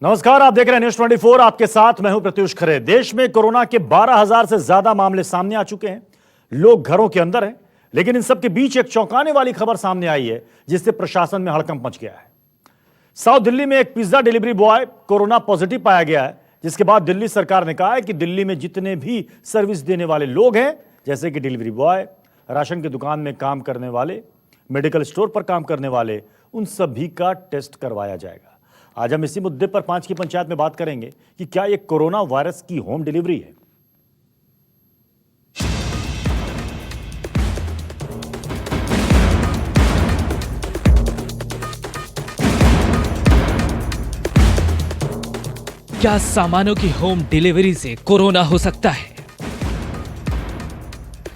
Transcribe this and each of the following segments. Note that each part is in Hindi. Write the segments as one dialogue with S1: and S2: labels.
S1: नमस्कार, आप देख रहे हैं न्यूज 24। आपके साथ मैं हूं प्रत्युष खरे। देश में कोरोना के 12,000 से ज्यादा मामले सामने आ चुके हैं। लोग घरों के अंदर हैं, लेकिन इन सब के बीच एक चौंकाने वाली खबर सामने आई है जिससे प्रशासन में हड़कंप मच गया है। साउथ दिल्ली में एक pizza delivery boy corona positive पाया गया है, जिसके बाद दिल्ली सरकार ने कहा है कि दिल्ली में जितने भी सर्विस देने वाले लोग हैं, जैसे कि डिलीवरी बॉय, राशन की दुकान में काम करने वाले, मेडिकल स्टोर पर काम करने वाले, उन सभी का टेस्ट करवाया जाएगा। आज हम इसी मुद्दे पर 5 की पंचायत में बात करेंगे कि क्या ये कोरोना वायरस की होम डिलीवरी है।
S2: क्या सामानों की होम डिलीवरी से कोरोना हो सकता है?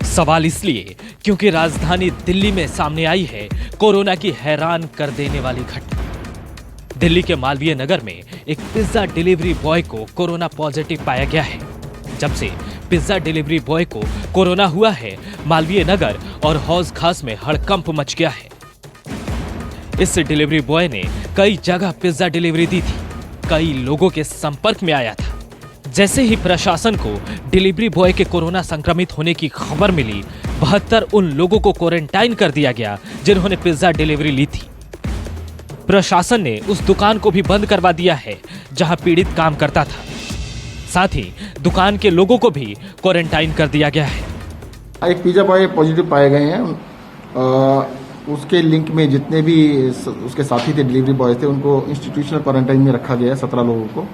S2: सवाल इसलिए क्योंकि राजधानी दिल्ली में सामने आई है कोरोना की हैरान कर देने वाली घटना। दिल्ली के मालवीय नगर में एक पिज्जा डिलीवरी बॉय को कोरोना पॉजिटिव पाया गया है। जब से पिज्जा डिलीवरी बॉय को कोरोना हुआ है, मालवीय नगर और हौज खास में हड़कंप मच गया है। इस डिलीवरी बॉय ने कई जगह पिज्जा डिलीवरी दी थी, कई लोगों के संपर्क में आया था। जैसे ही प्रशासन को डिलीवरी बॉय के कोरोना संक्रमित होने की खबर मिली, 72 उन लोगों को क्वारंटाइन कर दिया गया जिन्होंने पिज्जा डिलीवरी ली थी। प्रशासन ने उस दुकान को भी बंद करवा दिया है जहां पीड़ित काम करता था। साथ ही दुकान के लोगों को भी क्वारंटाइन कर दिया गया है।
S3: एक पिज्जा बॉय पॉजिटिव पाए गए हैं। उसके लिंक में जितने भी उसके साथी थे डिलीवरी बॉय थे, उनको इंस्टीट्यूशनल क्वारंटाइन में रखा गया है 17 लोगों को,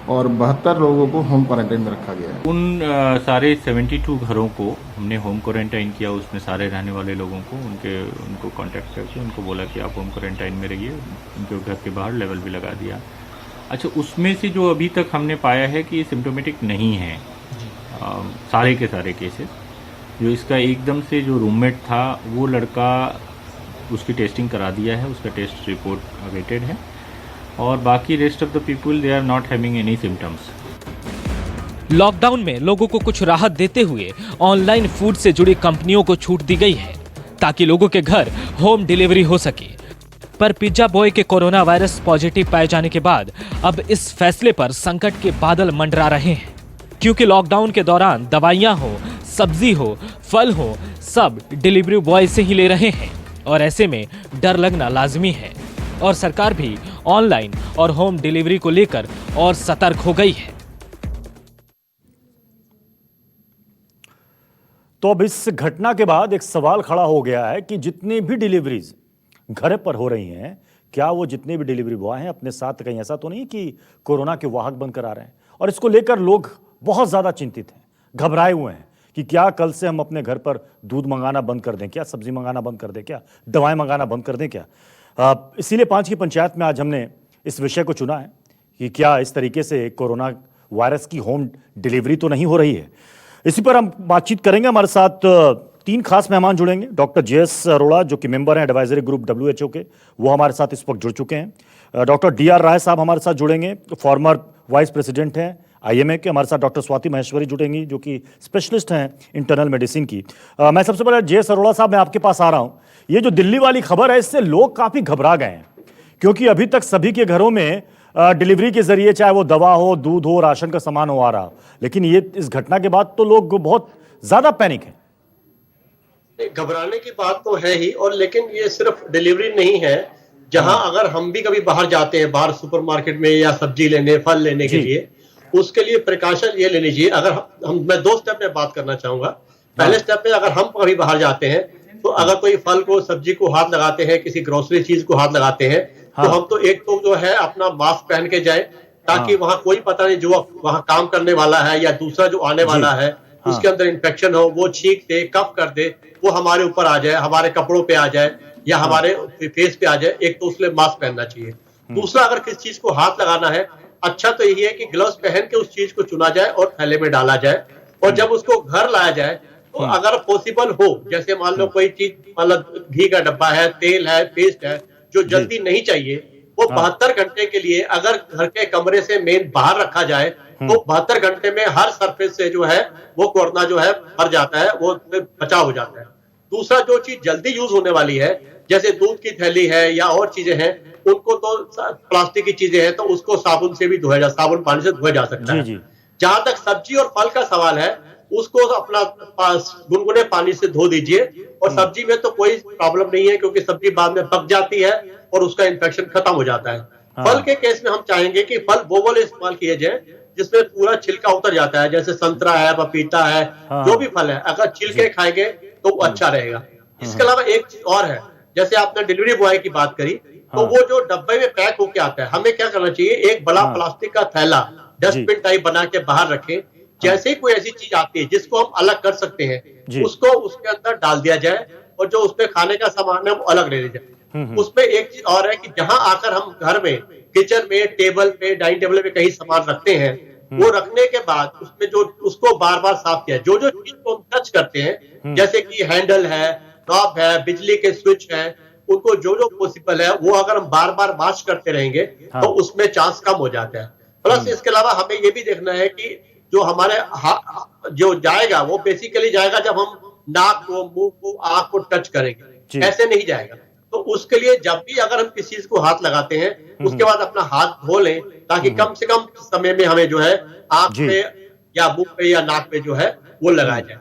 S3: और 72 लोगों को होम क्वारंटाइन में रखा गया है।
S4: उन सारे 72 घरों को हमने होम क्वारंटाइन किया। उसमें सारे रहने वाले लोगों को उनको कांटेक्ट करके उनको बोला कि आप होम क्वारंटाइन में रहिए। उनके घर के बाहर लेवल भी लगा दिया। अच्छा, उसमें से जो अभी तक हमने पाया है कि ये सिम्टोमेटिक नहीं है, सारे के सारे केसेस। जो इसका एकदम से जो रूममेट था वो लड़का, उसकी टेस्टिंग करा दिया है, उसका टेस्ट रिपोर्ट अवेटेड है, और बाकी rest of the people they are not having any symptoms.
S2: Lockdown में लोगों को कुछ राहत देते हुए ऑनलाइन फूड से जुड़ी कंपनियों को छूट दी गई है ताकि लोगों के घर होम डिलीवरी हो सके। पर पिज्जा बॉय के कोरोना वायरस पॉजिटिव पाए जाने के बाद अब इस फैसले पर संकट के बादल मंडरा रहे हैं, क्योंकि लॉकडाउन के दौरान दवाइयां हो, सब्जी हो, फल हो, सब डिलीवरी बॉय से ही ले रहे हैं, और ऐसे में डर लगना लाजमी है। और सरकार भी ऑनलाइन और होम डिलीवरी को लेकर और सतर्क हो गई है।
S1: तो अब इस घटना के बाद एक सवाल खड़ा हो गया है कि जितनी भी डिलीवरीज घर पर हो रही हैं, क्या वो जितने भी डिलीवरी बॉय हैं अपने साथ कहीं ऐसा तो नहीं कि कोरोना के वाहक बनकर आ रहे हैं? और इसको लेकर लोग बहुत ज्यादा चिंतित हैं, घबराए हुए हैं कि क्या कल से हम अपने घर पर दूध मंगाना बंद कर दें, क्या सब्जी मंगाना बंद कर दें, क्या दवाएं मंगाना बंद कर दें क्या? इसीलिए 5 की पंचायत में आज हमने इस विषय को चुना है कि क्या इस तरीके से कोरोना वायरस की होम डिलीवरी तो नहीं हो रही है। इसी पर हम बातचीत करेंगे। हमारे साथ 3 खास मेहमान जुड़ेंगे। डॉक्टर JS अरोड़ा, जो कि मेंबर हैं एडवाइजरी ग्रुप WHO के, वो हमारे साथ इस वक्त जुड़ चुके हैं। डॉक्टर DR राय साहब हमारे साथ जुड़ेंगे, फॉर्मर वाइस प्रेसिडेंट हैं IMA के। हमारे साथ डॉक्टर स्वाति महेश्वरी जुड़ेंगी, जो कि स्पेशलिस्ट हैं इंटरनल मेडिसिन की। मैं सबसे पहले JS अरोड़ा साहब, मैं आपके पास आ रहा हूं। ये जो दिल्ली वाली खबर है, इससे लोग काफी घबरा गए हैं, क्योंकि अभी तक सभी के घरों में डिलीवरी के जरिए, चाहे वो दवा हो, दूध हो, राशन का सामान हो, आ रहा, लेकिन ये इस घटना के बाद तो लोग बहुत ज्यादा पैनिक हैं।
S5: घबराने की बात तो है ही, और लेकिन ये सिर्फ डिलीवरी नहीं है। जहां अगर हम भी कभी बाहर जाते हैं, बाहर सुपरमार्केट में या सब्जी लेने, फल लेने के लिए, उसके लिए प्रिकॉशन ये लेनी चाहिए। अगर मैं 2 स्टेप में बात करना चाहूंगा। पहले स्टेप में, अगर हम कभी बाहर जाते हैं तो अगर कोई फल को, सब्जी को हाथ लगाते हैं, किसी ग्रोसरी चीज को हाथ लगाते हैं, तो हम तो एक तो जो है अपना मास्क पहन के जाए, ताकि वहां कोई पता नहीं जो वहां काम करने वाला है या दूसरा जो आने वाला है उसके अंदर इन्फेक्शन हो, वो छींक दे, कफ कर दे, वो हमारे ऊपर आ जाए, हमारे कपड़ों पे आ जाए या हमारे फेस पे आ जाए। एक तो उसके लिए मास्क पहनना चाहिए। दूसरा, अगर किसी चीज को हाथ लगाना है, अच्छा तो यही है कि ग्लव्स पहन के उस चीज को चुना जाए और थैले में डाला जाए, और जब उसको घर लाया जाए तो अगर पॉसिबल हो, जैसे मान लो कोई चीज, मतलब घी का डब्बा है, तेल है, पेस्ट है, जो जल्दी नहीं चाहिए, वो 72 घंटे के लिए अगर घर के कमरे से मेन बाहर रखा जाए तो 72 घंटे में हर सरफेस से जो है वो कोरोना जो है मर जाता है, वो बचाव हो जाता है। दूसरा जो चीज जल्दी यूज होने वाली है, जैसे दूध की थैली है या और चीजें हैं, उनको तो प्लास्टिक की चीजें हैं तो उसको साबुन से भी धोया जा, साबुन पानी से धोया जा सकता है। जहां तक सब्जी और फल का सवाल है, उसको अपना गुनगुने पानी से धो दीजिए। और सब्जी में तो कोई प्रॉब्लम नहीं है क्योंकि सब्जी बाद में पक जाती है और उसका इन्फेक्शन खत्म हो जाता है। फल के केस में हम चाहेंगे कि फल वो वाले इस्तेमाल किए जाए जिसमें पूरा छिलका उतर जाता है, जैसे संतरा है, पपीता है, जो भी फल है, अगर छिलके खाएंगे तो वो अच्छा रहेगा। इसके अलावा एक चीज और है, जैसे आपने डिलीवरी बॉय की बात करी, तो वो जो डब्बे में पैक होके आता है, हमें क्या करना चाहिए, एक बड़ा प्लास्टिक का थैला डस्टबिन टाइप बना के बाहर रखें। जैसे ही कोई ऐसी चीज आती है जिसको हम अलग कर सकते हैं, उसको उसके अंदर डाल दिया जाए और जो उसमें खाने का सामान है वो अलग ले लिया जाए। उसमें एक चीज और है कि जहां आकर हम घर में, किचन में, टेबल पे, डाइनिंग टेबल पे कहीं सामान रखते हैं, वो रखने के बाद उसमें जो उसको बार बार साफ किया, जो जो चीज को हम टच करते हैं, जैसे कि हैंडल है, नॉब है, बिजली के स्विच है, उनको जो जो पॉसिबल है वो अगर हम बार बार वॉश करते रहेंगे तो उसमें चांस कम हो जाता है। प्लस इसके अलावा हमें ये भी देखना है कि जो हमारे जो जाएगा वो बेसिकली जाएगा जब हम नाक को, मुंह को, आंख को टच करेंगे, ऐसे नहीं जाएगा। तो उसके लिए जब भी अगर हम किसी चीज को हाथ लगाते हैं, उसके बाद अपना हाथ धो लें ताकि कम से कम समय में हमें जो है आंख पे या मुंह पे या नाक पे जो है वो लगाया जाए।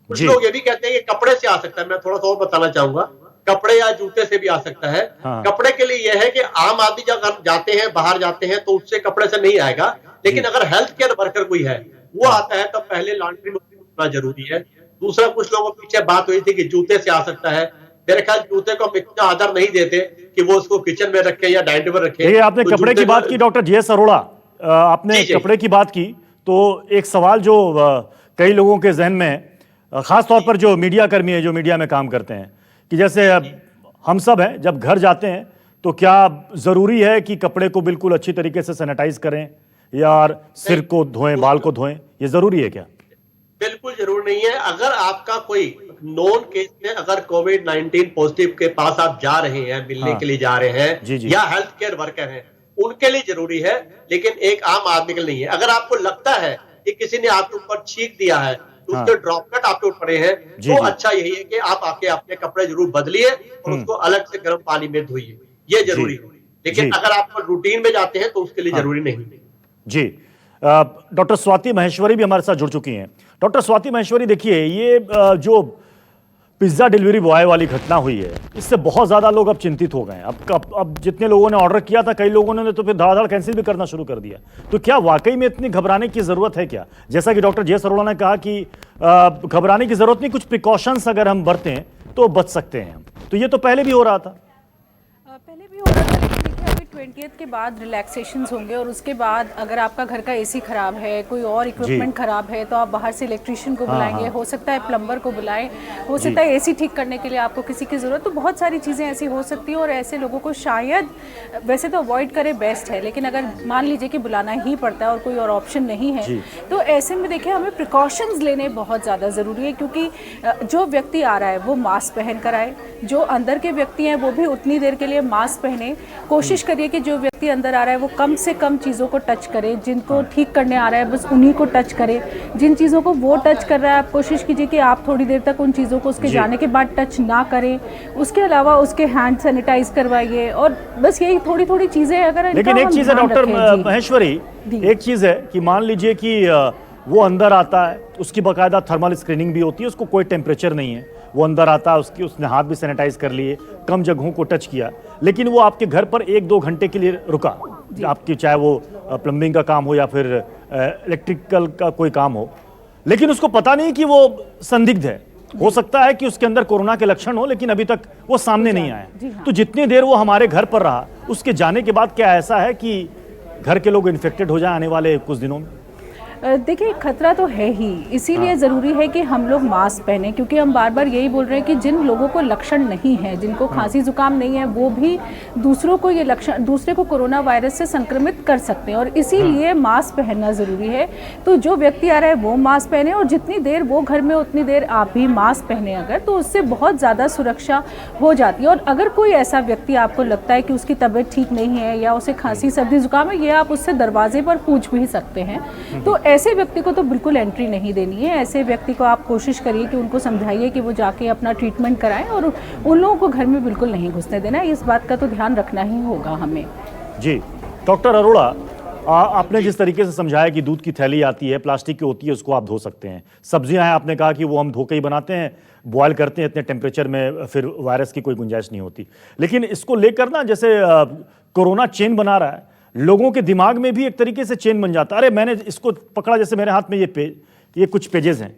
S5: कुछ लोग ये भी कहते हैं कि कपड़े से आ सकता है, मैं थोड़ा सा और बताना चाहूंगा, कपड़े या जूते से भी आ सकता है। कपड़े के लिए यह है कि आम आदमी जब हम जाते हैं, बाहर जाते हैं, तो उससे कपड़े से नहीं आएगा, लेकिन अगर हेल्थ केयर वर्कर कोई है वो आता है तो पहले लॉन्ड्री में होना जरूरी है। दूसरा, कुछ लोगों के पीछे बात हुई थी कि जूते से आ सकता है, मेरे ख्याल जूते को हम इतना आदर नहीं देते कि वो उसको किचन में रखे या डाइनिंग टेबल रखे।
S1: ये आपने कपड़े की बात की डॉक्टर जे.एस. अरोड़ा, आपने कपड़े की बात की, तो एक सवाल जो कई लोगों के जहन में, खासतौर पर जो मीडिया कर्मी है, जो मीडिया में काम करते हैं, कि जैसे हम सब हैं, जब घर जाते हैं तो क्या जरूरी है कि कपड़े को बिल्कुल अच्छी तरीके से सैनिटाइज करें या सिर को धोएं, बाल को धोएं, ये जरूरी है क्या?
S5: बिल्कुल जरूर नहीं है। अगर आपका कोई नोन केस में अगर कोविड-19 पॉजिटिव के पास आप जा रहे हैं, मिलने के लिए जा रहे हैं, या हेल्थ केयर वर्कर हैं, उनके लिए जरूरी है, लेकिन एक आम आदमी के लिए नहीं है। अगर आपको लगता है कि किसी ने आपके ऊपर छींक दिया है, उसके ड्रॉपलेट आपके ऊपर पड़े हैं, तो अच्छा यही है कि आप आके अपने कपड़े जरूर बदलिए और उसको अलग से गर्म पानी में धोइए, ये जरूरी है। लेकिन अगर आप रूटीन में जाते हैं तो उसके लिए जरूरी नहीं है।
S1: जी, डॉक्टर स्वाति महेश्वरी भी हमारे साथ जुड़ चुकी हैं। डॉक्टर स्वाति महेश्वरी, देखिए, ये जो पिज्जा डिलीवरी बॉय वाली घटना हुई है, इससे बहुत ज्यादा लोग अब चिंतित हो गए हैं। अब जितने लोगों ने ऑर्डर किया था, कई लोगों ने तो फिर धड़ाधड़ कैंसिल भी करना शुरू कर दिया। तो क्या वाकई में इतनी घबराने की जरूरत है क्या? जैसा कि डॉक्टर जे.एस. अरोड़ा ने कहा कि घबराने की जरूरत नहीं, कुछ प्रिकॉशंस अगर हम बरतें तो बच सकते हैं हम। तो ये तो पहले भी हो रहा था,
S6: लेकिन देखिए अभी 20th के बाद रिलैक्सेशंस होंगे और उसके बाद अगर आपका घर का एसी खराब है, कोई और इक्विपमेंट खराब है, तो आप बाहर से इलेक्ट्रिशियन को बुलाएंगे, हो सकता है प्लम्बर को बुलाएं, हो सकता है एसी ठीक करने के लिए आपको किसी की ज़रूरत, तो बहुत सारी चीज़ें ऐसी हो सकती हैं। और ऐसे लोगों को शायद वैसे तो अवॉइड करें बेस्ट है, लेकिन अगर मान लीजिए कि बुलाना ही पड़ता है और कोई और ऑप्शन नहीं है, तो ऐसे में देखिए हमें प्रिकॉशंस लेने बहुत ज़्यादा ज़रूरी है, क्योंकि जो व्यक्ति आ रहा है वो मास्क पहन कर आए, जो अंदर के व्यक्ति हैं वो भी उतनी देर के लिए मास्क पहने। कोशिश करिए कि जो व्यक्ति अंदर आ रहा है वो कम से कम चीज़ों को टच करे, जिनको ठीक करने आ रहा है बस उन्हीं को टच करे, जिन चीज़ों को वो टच कर रहा है आप कोशिश कीजिए कि आप थोड़ी देर तक उन चीज़ों को उसके जाने के बाद टच ना करें। उसके अलावा उसके हैंड सैनिटाइज करवाइए, और बस यही थोड़ी थोड़ी चीज़ें अगर।
S1: लेकिन एक चीज़ है डॉक्टर महेश्वरी, एक चीज़ है कि मान लीजिए कि वो अंदर आता है, उसकी बाकायदा थर्मल स्क्रीनिंग भी होती है, उसको कोई टेम्परेचर नहीं है, वो अंदर आता है, उसने हाथ भी सैनिटाइज कर लिए, कम जगहों को टच किया, लेकिन वो आपके घर पर 1-2 घंटे के लिए रुका, आपकी चाहे वो प्लम्बिंग का काम हो या फिर इलेक्ट्रिकल का कोई काम हो, लेकिन उसको पता नहीं कि वो संदिग्ध है। हो सकता है कि उसके अंदर कोरोना के लक्षण हो, लेकिन अभी तक वो सामने नहीं आए। तो जितनी देर वो हमारे घर पर रहा, उसके जाने के बाद क्या ऐसा है कि घर के लोग इन्फेक्टेड हो जाए आने वाले कुछ दिनों में?
S6: देखिए खतरा तो है ही, इसीलिए ज़रूरी है कि हम लोग मास्क पहने, क्योंकि हम बार बार यही बोल रहे हैं कि जिन लोगों को लक्षण नहीं है, जिनको खांसी जुकाम नहीं है, वो भी दूसरों को ये लक्षण, दूसरे को कोरोना वायरस से संक्रमित कर सकते हैं, और इसीलिए मास्क पहनना ज़रूरी है। तो जो व्यक्ति आ रहा है वो मास्क पहने, और जितनी देर वो घर में उतनी देर आप भी मास्क पहने अगर, तो उससे बहुत ज़्यादा सुरक्षा हो जाती है। और अगर कोई ऐसा व्यक्ति आपको लगता है कि उसकी तबीयत ठीक नहीं है या उसे खांसी सर्दी जुकाम है, ये आप उससे दरवाजे पर पूछ भी सकते हैं। तो ऐसे व्यक्ति को तो बिल्कुल एंट्री नहीं देनी है। ऐसे व्यक्ति को आप कोशिश करिए कि उनको समझाइए कि वो जाके अपना ट्रीटमेंट कराएं और उन लोगों को घर में बिल्कुल नहीं घुसने देना है। इस बात का तो ध्यान रखना ही होगा हमें।
S1: जी डॉक्टर अरोड़ा, आपने जिस तरीके से समझाया कि दूध की थैली आती है, प्लास्टिक की होती है, उसको आप धो सकते हैं। सब्जियां हैं, आपने कहा कि वो हम धो के ही बनाते हैं, बॉयल करते हैं इतने टेम्परेचर में, फिर वायरस की कोई गुंजाइश नहीं होती। लेकिन इसको लेकर ना, जैसे कोरोना चेन बना रहा है, लोगों के दिमाग में भी एक तरीके से चेन बन जाता है। अरे मैंने इसको पकड़ा, जैसे मेरे हाथ में ये कुछ पेजेस हैं,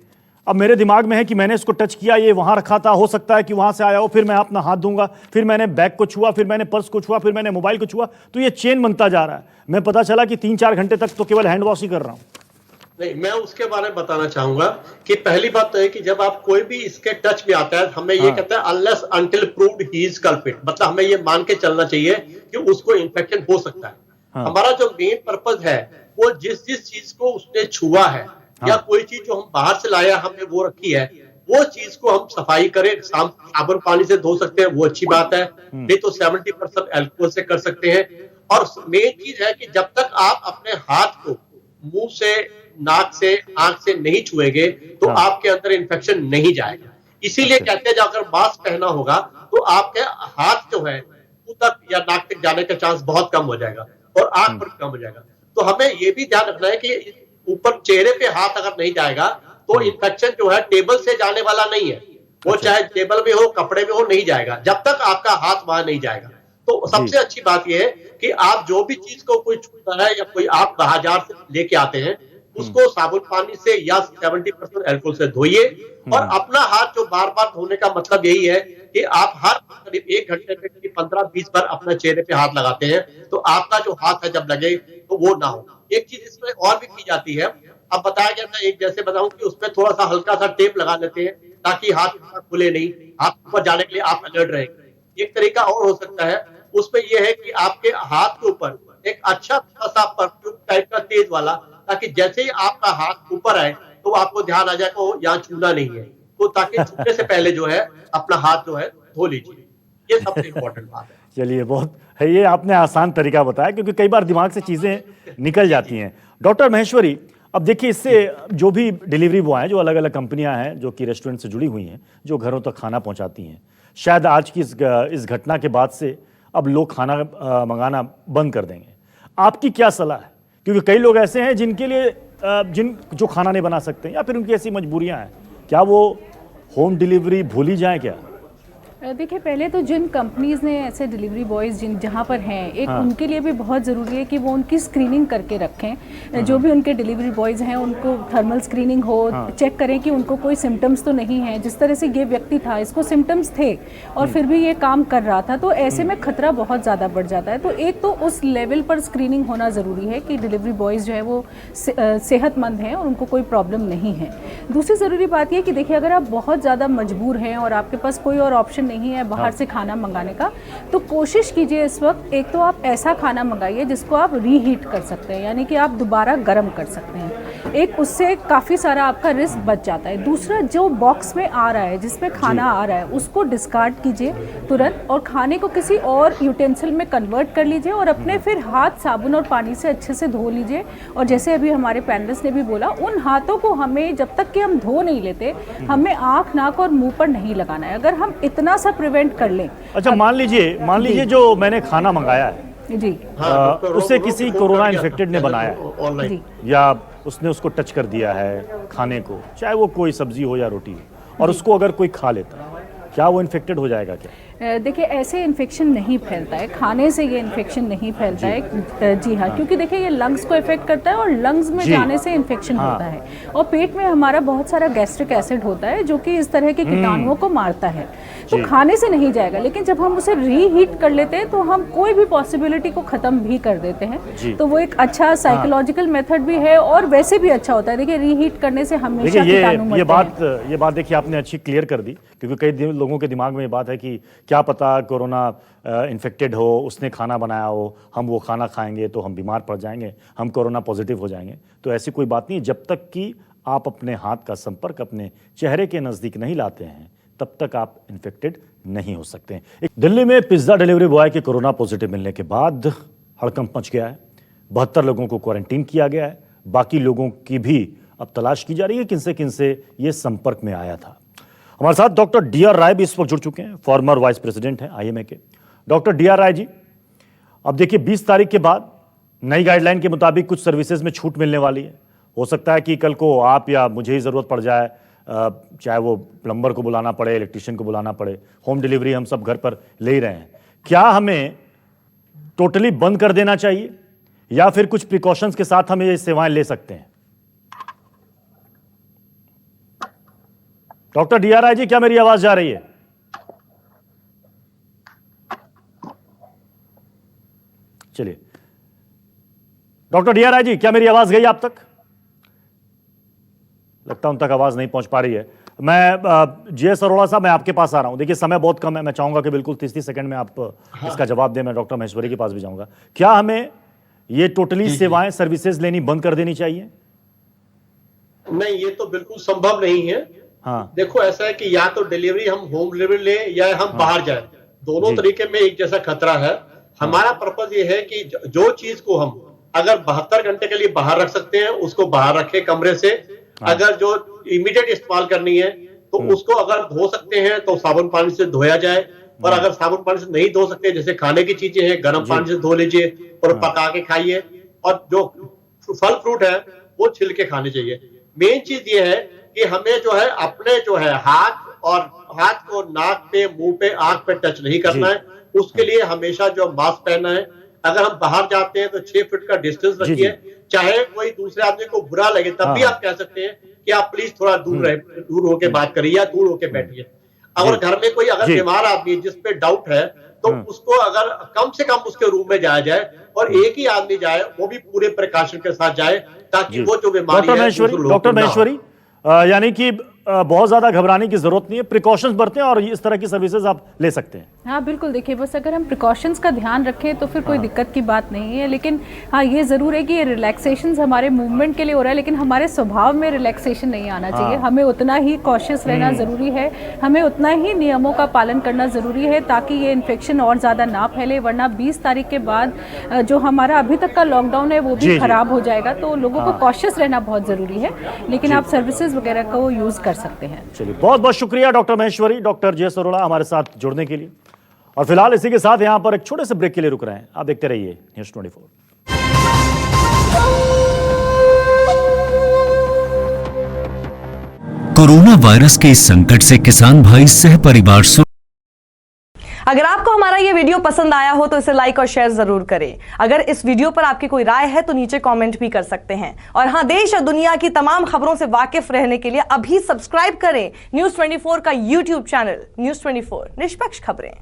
S1: अब मेरे दिमाग में है कि मैंने इसको टच किया, ये वहां रखा था, हो सकता है कि वहां से आया हो, फिर मैं अपना हाथ दूंगा, फिर मैंने बैग को छुआ, फिर मैंने पर्स को छुआ, फिर मैंने मोबाइल को छुआ, तो ये चेन बनता जा रहा है। मैं पता चला कि 3-4 घंटे तक तो केवल हैंड वॉश ही कर रहा हूं।
S5: नहीं, मैं उसके बारे में बताना चाहूंगा कि पहली बात तो है कि जब आप कोई भी इसके टच में आता है, हमें ये कहता है unless until proved he is culprit, मतलब हमें ये मान के चलना चाहिए कि उसको इन्फेक्शन हो सकता है। हमारा जो मेन पर्पज है वो जिस चीज को उसने छुआ है या कोई चीज जो हम बाहर से लाया हमने वो रखी है, वो चीज को हम सफाई करें। साबुन पानी से धो सकते हैं, वो अच्छी बात है, नहीं तो 70% अल्कोहल से कर सकते हैं। और मेन चीज है कि जब तक आप अपने हाथ को मुंह से, नाक से, आंख से नहीं छुएंगे तो आपके अंदर इन्फेक्शन नहीं जाएगा। इसीलिए कहते हैं अगर मास्क पहना होगा तो आपके हाथ जो है मुंह तक या नाक तक जाने का चांस बहुत कम हो जाएगा और आंख पर कम हो जाएगा। तो हमें ये भी ध्यान रखना है कि ऊपर चेहरे पे हाथ अगर नहीं जाएगा तो इन्फेक्शन जो है टेबल से जाने वाला नहीं है, वो चाहे टेबल में हो, कपड़े में हो, नहीं जाएगा जब तक आपका हाथ वहां नहीं जाएगा। तो सबसे अच्छी बात यह है कि आप जो भी चीज को कोई छूता है या कोई आप बाजार से लेके आते हैं, उसको साबुन पानी से या 70% अल्कोहल से धोइए। और अपना हाथ जो बार बार धोने का मतलब यही है कि आप हर करीब 1 घंटे में 15-20 बार अपने चेहरे पे हाथ लगाते हैं, तो आपका जो हाथ है जब लगे तो वो ना हो। एक चीज इसमें और भी की जाती है, अब बताया गया था, एक जैसे बताऊं कि उसमें थोड़ा सा हल्का सा टेप लगा लेते हैं ताकि हाथ खुले नहीं, हाथ ऊपर जाने के लिए आप अलर्ट रहेंगे। एक तरीका और हो सकता है, उसमें यह है कि आपके हाथ के ऊपर एक अच्छा सा परफ्यूम टाइप का तेज वाला, ताकि जैसे ही आपका हाथ ऊपर आए तो आपको ध्यान आ जाए कि यहाँ छूना नहीं है, तो ताकि छूने से पहले जो है अपना हाथ जो है धो लीजिए। ये सबसे इम्पोर्टेंट बात है।
S1: चलिए, बहुत है, ये आपने आसान तरीका बताया, क्योंकि कई बार दिमाग से चीज़ें निकल जाती हैं। डॉक्टर महेश्वरी, अब देखिए, इससे जो भी डिलीवरी बॉय हैं, जो अलग अलग कंपनियां हैं जो कि रेस्टोरेंट से जुड़ी हुई हैं, जो घरों तक खाना पहुंचाती हैं, शायद आज की इस घटना के बाद से अब लोग खाना मंगाना बंद कर देंगे। आपकी क्या सलाह है? क्योंकि कई लोग ऐसे हैं जिनके लिए जो खाना नहीं बना सकते या फिर उनकी ऐसी मजबूरियां हैं, क्या वो होम डिलीवरी भूल ही जाएं क्या?
S6: देखिए, पहले तो जिन कंपनीज़ ने ऐसे डिलीवरी बॉयज़ जहाँ पर हैं, एक उनके लिए भी बहुत ज़रूरी है कि वो उनकी स्क्रीनिंग करके रखें। जो भी उनके डिलीवरी बॉयज़ हैं उनको थर्मल स्क्रीनिंग हो, चेक करें कि उनको कोई सिम्टम्स तो नहीं है। जिस तरह से ये व्यक्ति था, इसको सिम्टम्स थे और फिर भी ये काम कर रहा था, तो ऐसे में खतरा बहुत ज़्यादा बढ़ जाता है। तो एक तो उस लेवल पर स्क्रीनिंग होना ज़रूरी है कि डिलीवरी बॉयज़ जो है वो सेहतमंद हैं और उनको कोई प्रॉब्लम नहीं है। दूसरी ज़रूरी बात यह कि देखिए, अगर आप बहुत ज़्यादा मजबूर हैं और आपके पास कोई और ऑप्शन नहीं है बाहर से खाना मंगाने का, तो कोशिश कीजिए इस वक्त, एक तो आप ऐसा खाना मंगाइए जिसको आप रीहीट कर सकते हैं, यानी कि आप दोबारा गर्म कर सकते हैं। एक उससे काफ़ी सारा आपका रिस्क बच जाता है। दूसरा, जो बॉक्स में आ रहा है, जिसमें खाना आ रहा है, उसको डिस्कार्ड कीजिए तुरंत और खाने को किसी और यूटेंसिल में कन्वर्ट कर लीजिए और अपने फिर हाथ साबुन और पानी से अच्छे से धो लीजिए। और जैसे अभी हमारे पैनलिस्ट ने भी बोला, उन हाथों को हमें जब तक कि हम धो नहीं लेते, हमें आँख, नाक और मुँह पर नहीं लगाना है। अगर हम इतना सा प्रिवेंट कर लें।
S1: अच्छा, मान लीजिए जो मैंने खाना मंगाया है
S6: जी,
S1: उसे किसी कोरोना इन्फेक्टेड ने बनाया
S6: जी,
S1: या उसने उसको टच कर दिया है खाने को, चाहे वो कोई सब्जी हो या रोटी हो, और उसको अगर कोई खा लेता है, क्या वो इन्फेक्टेड हो जाएगा क्या?
S6: देखिए, ऐसे इन्फेक्शन नहीं फैलता है, खाने से ये इन्फेक्शन नहीं फैलता है। जी हाँ, क्योंकि देखिए ये लंग्स को इफेक्ट करता है और लंग्स में जाने से इन्फेक्शन होता है। और पेट में हमारा बहुत सारा गैस्ट्रिक एसिड होता है जो कि इस तरह के कीटाणुओं को मारता है, तो खाने से नहीं जाएगा। लेकिन जब हम उसे रीहीट कर लेते हैं तो हम कोई भी पॉसिबिलिटी को ख़त्म भी कर देते हैं। तो वो एक अच्छा साइकोलॉजिकल मेथड भी है और वैसे भी अच्छा होता है। देखिए, रीहीट करने से हमेशा कीटाणु मरते हैं।
S1: ये बात देखिए आपने अच्छी क्लियर कर दी, क्योंकि कई लोगों के दिमाग में ये बात है कि क्या पता कोरोना इन्फेक्टेड हो, उसने खाना बनाया हो, हम वो खाना खाएंगे तो हम बीमार पड़ जाएंगे, हम कोरोना पॉजिटिव हो जाएंगे। तो ऐसी कोई बात नहीं, जब तक कि आप अपने हाथ का संपर्क अपने चेहरे के नज़दीक नहीं लाते हैं तब तक आप इन्फेक्टेड नहीं हो सकते हैं। दिल्ली में पिज्ज़ा डिलीवरी बॉय के कोरोना पॉजिटिव मिलने के बाद हड़कंप मच गया है। 72 लोगों को क्वारंटीन किया गया है। बाकी लोगों की भी अब तलाश की जा रही है किनसे ये संपर्क में आया था। हमारे साथ डॉक्टर डी.आर. राय भी इस वक्त जुड़ चुके हैं, फॉर्मर वाइस प्रेसिडेंट हैं IMA के। Doctor D R. राय जी, अब देखिए 20 तारीख के बाद नई गाइडलाइन के मुताबिक कुछ सर्विसेज में छूट मिलने वाली है। हो सकता है कि कल को आप या मुझे ही ज़रूरत पड़ जाए, चाहे वो प्लम्बर को बुलाना पड़े, इलेक्ट्रिशियन को बुलाना पड़े, होम डिलीवरी हम सब घर पर ले ही रहे हैं। क्या हमें टोटली बंद कर देना चाहिए या फिर कुछ प्रिकॉशंस के साथ हम ये सेवाएं ले सकते हैं? Doctor D R. राय जी, क्या मेरी आवाज जा रही है? चलिए, डॉक्टर डी.आर. राय जी, क्या मेरी आवाज गई आप तक? लगता है उन तक आवाज नहीं पहुंच पा रही है। मैं J.S. अरोड़ा साहब, मैं आपके पास आ रहा हूं। देखिए समय बहुत कम है, मैं चाहूंगा कि बिल्कुल 30 सेकंड में आप इसका जवाब दें। मैं डॉक्टर महेश्वरी के पास भी जाऊंगा। क्या हमें ये टोटली सेवाएं सर्विसेज लेनी बंद कर देनी चाहिए?
S5: नहीं, ये तो बिल्कुल संभव नहीं है।
S1: हाँ,
S5: देखो, ऐसा है कि या तो डिलीवरी हम होम डिलीवरी ले या हम बाहर जाए, दोनों तरीके में एक जैसा खतरा है। हमारा पर्पज ये है कि जो चीज को हम अगर 72 घंटे के लिए बाहर रख सकते हैं उसको बाहर रखें कमरे से। अगर जो इमीडिएट इस्तेमाल करनी है तो उसको अगर धो सकते हैं तो साबुन पानी से धोया जाए, और अगर साबुन पानी से नहीं धो सकते, जैसे खाने की चीजें हैं, गर्म पानी से धो लीजिए और पका के खाइए। और जो फल फ्रूट है वो छिल के खाने चाहिए। मेन चीज ये है कि हमें जो है अपने जो है हाथ को नाक पे, मुंह पे, आंख पे टच नहीं करना है। उसके लिए हमेशा जो मास्क पहनना है। अगर हम बाहर जाते हैं तो 6 फीट का डिस्टेंस रखिए। चाहे कोई दूसरे आदमी को बुरा लगे तब भी आप कह सकते हैं कि आप प्लीज थोड़ा दूर होके बात करिए या दूर होके बैठिए। अगर घर में कोई अगर बीमार आदमी जिस पे डाउट है तो उसको अगर कम से कम उसके रूम में जाया जाए, और एक ही आदमी जाए, वो भी पूरे प्रिकॉशन के साथ जाए, ताकि वो जो बीमारी है।
S1: डॉक्टर महेश्वरी, यानी कि बहुत ज्यादा घबराने की जरूरत नहीं है, प्रिकॉशंस बरतें और इस तरह की सर्विसेज आप ले सकते हैं।
S6: हाँ बिल्कुल, देखिए बस अगर हम प्रिकॉशंस का ध्यान रखें तो फिर कोई दिक्कत की बात नहीं है। लेकिन हाँ, ये ज़रूर है कि ये रिलैक्सेशन हमारे मूवमेंट के लिए हो रहा है, लेकिन हमारे स्वभाव में रिलैक्सेशन नहीं आना चाहिए। हमें उतना ही कॉशियस रहना ज़रूरी है, हमें उतना ही नियमों का पालन करना ज़रूरी है ताकि ये इन्फेक्शन और ज़्यादा ना फैले। वरना 20 तारीख के बाद जो हमारा अभी तक का लॉकडाउन है वो भी ख़राब हो जाएगा। तो लोगों को कॉशियस रहना बहुत ज़रूरी है, लेकिन आप सर्विसेज वगैरह को यूज़ कर सकते हैं।
S1: चलिए, बहुत बहुत शुक्रिया doctor Maheshwari, doctor J.S. Arora हमारे साथ जुड़ने के लिए। और फिलहाल इसी के साथ यहां पर एक छोटे से ब्रेक के लिए रुक रहे हैं। आप देखते रहिए न्यूज़ 24।
S7: कोरोना वायरस के इस संकट से किसान भाई सह परिवार
S8: अगर आपको हमारा ये वीडियो पसंद आया हो तो इसे लाइक और शेयर जरूर करें। अगर इस वीडियो पर आपकी कोई राय है तो नीचे कमेंट भी कर सकते हैं। और हाँ, देश और दुनिया की तमाम खबरों से वाकिफ रहने के लिए अभी सब्सक्राइब करें न्यूज़ 24 का YouTube चैनल। न्यूज़ 24, निष्पक्ष खबरें।